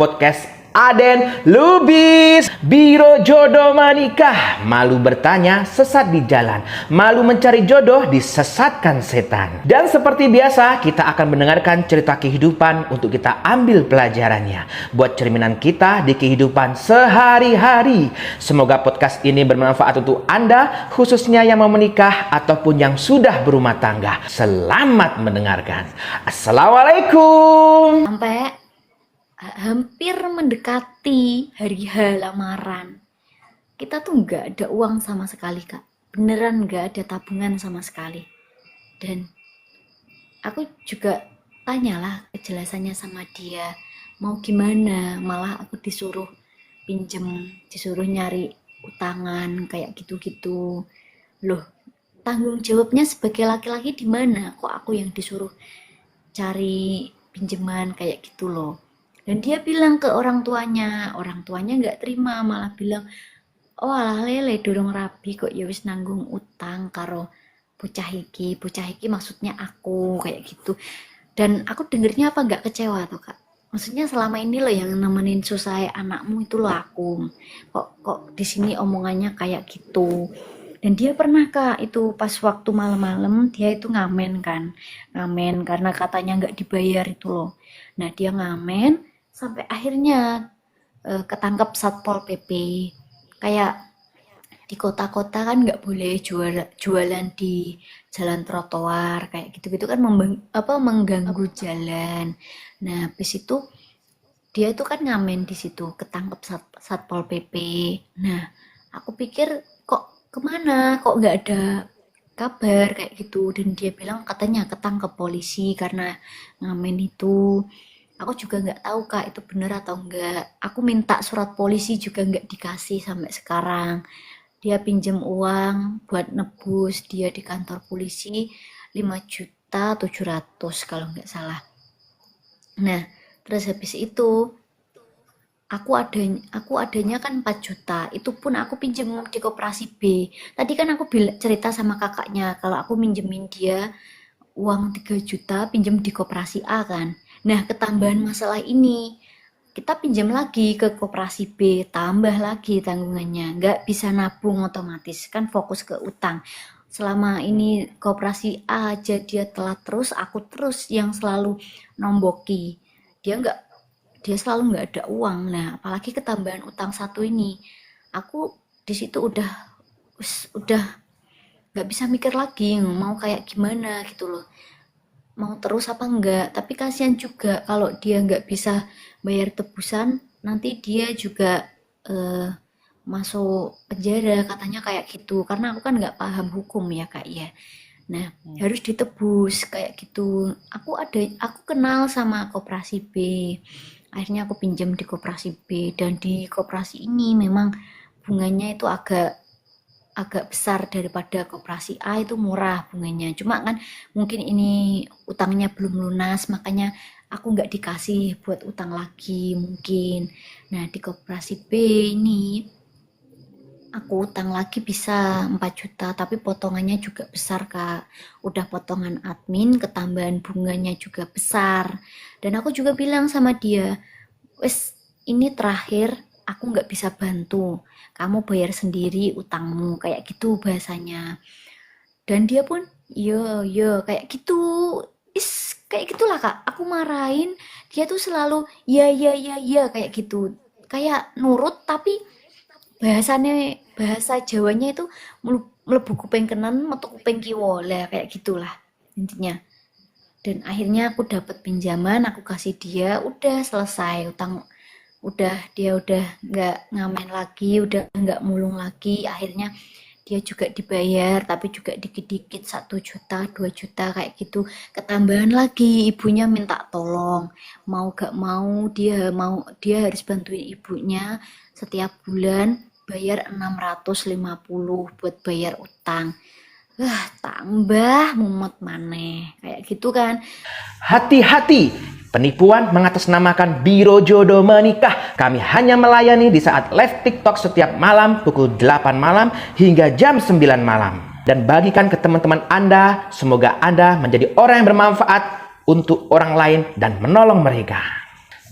podcast Aden Lubis. Biro jodoh menikah, malu bertanya sesat di jalan, malu mencari jodoh disesatkan setan. Dan seperti biasa kita akan mendengarkan cerita kehidupan untuk kita ambil pelajarannya buat cerminan kita di kehidupan sehari-hari. Semoga podcast ini bermanfaat untuk Anda, khususnya yang mau menikah ataupun yang sudah berumah tangga. Selamat mendengarkan. Assalamualaikum. Sampai hampir mendekati hari H lamaran, kita tuh nggak ada uang sama sekali, Kak. Beneran nggak ada tabungan sama sekali. Dan aku juga tanyalah kejelasannya sama dia, mau gimana. Malah aku disuruh pinjem, disuruh nyari utangan kayak gitu-gitu. Loh, tanggung jawabnya sebagai laki-laki di mana? Kok aku yang disuruh cari pinjaman kayak gitu loh. Dan dia bilang ke orang tuanya nggak terima, malah bilang, oh alah lele dorong rabi kok ya wis nanggung utang karo bocah iki maksudnya aku kayak gitu. Dan aku dengernya apa nggak kecewa tuh, Kak. Maksudnya selama ini loh yang nemenin susah anakmu itu loh aku. Kok di sini omongannya kayak gitu. Dan dia pernah, Kak, itu pas waktu malam-malam dia itu ngamen karena katanya nggak dibayar itu loh. Nah dia ngamen sampai akhirnya ketangkep Satpol PP. Kayak di kota-kota kan nggak boleh jualan di jalan trotoar kayak gitu-gitu kan, mengganggu jalan. Nah habis itu dia itu kan ngamen di situ, ketangkep Satpol PP. Nah aku pikir kok kemana, kok nggak ada kabar kayak gitu. Dan dia bilang katanya ketangkep polisi karena ngamen itu. Aku juga nggak tahu, Kak, itu bener atau enggak. Aku minta surat polisi juga nggak dikasih sampai sekarang. Dia pinjem uang buat nebus dia di kantor polisi 5.700.000 kalau nggak salah. Nah terus habis itu aku adanya kan 4 juta. Itu pun aku pinjem di koperasi B. Tadi kan aku cerita sama kakaknya kalau aku minjemin dia uang 3 juta pinjem di koperasi A kan. Nah ketambahan masalah ini, kita pinjam lagi ke koperasi B, tambah lagi tanggungannya, nggak bisa nabung otomatis, kan fokus ke utang. Selama ini koperasi A aja dia telat terus, aku terus yang selalu nomboki. Dia selalu nggak ada uang. Nah apalagi ketambahan utang satu ini, aku di situ udah nggak bisa mikir lagi mau kayak gimana gitu loh, mau terus apa enggak. Tapi kasihan juga kalau dia nggak bisa bayar tebusan, nanti dia juga masuk penjara katanya kayak gitu, karena aku kan nggak paham hukum ya, Kak ya. Nah harus ditebus kayak gitu. Aku kenal sama koperasi B, akhirnya aku pinjam di koperasi B. Dan di koperasi ini memang bunganya itu agak besar daripada koperasi A, itu murah bunganya. Cuma kan mungkin ini utangnya belum lunas, makanya aku nggak dikasih buat utang lagi mungkin. Nah di koperasi B ini aku utang lagi bisa 4 juta, tapi potongannya juga besar, Kak. Udah potongan admin, ketambahan bunganya juga besar. Dan aku juga bilang sama dia, wes ini terakhir, aku nggak bisa bantu, kamu bayar sendiri utangmu, kayak gitu bahasanya. Dan dia pun yo kayak gitu, kayak gitulah, Kak. Aku marahin dia tuh selalu ya kayak gitu, kayak nurut tapi bahasa Jawanya itu mlebu kuping kanan metu kuping kiwa lah, kayak gitulah intinya. Dan akhirnya aku dapat pinjaman, aku kasih dia, udah selesai utang. Dia udah nggak ngamen lagi, udah nggak mulung lagi. Akhirnya dia juga dibayar, tapi juga dikit-dikit 1 juta 2 juta kayak gitu. Ketambahan lagi ibunya minta tolong, mau gak mau dia harus bantuin ibunya setiap bulan bayar 650 buat bayar utang. Tambah mumet maneh kayak gitu kan. Hati-hati, penipuan mengatasnamakan Biro Jodoh Menikah. Kami hanya melayani di saat live TikTok setiap malam pukul 8 malam hingga jam 9 malam. Dan bagikan ke teman-teman Anda, semoga Anda menjadi orang yang bermanfaat untuk orang lain dan menolong mereka.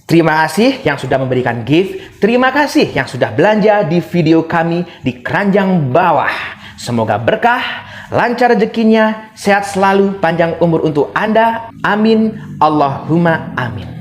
Terima kasih yang sudah memberikan gift. Terima kasih yang sudah belanja di video kami di keranjang bawah. Semoga berkah, lancar rezekinya, sehat selalu, panjang umur untuk Anda. Amin. Allahumma amin.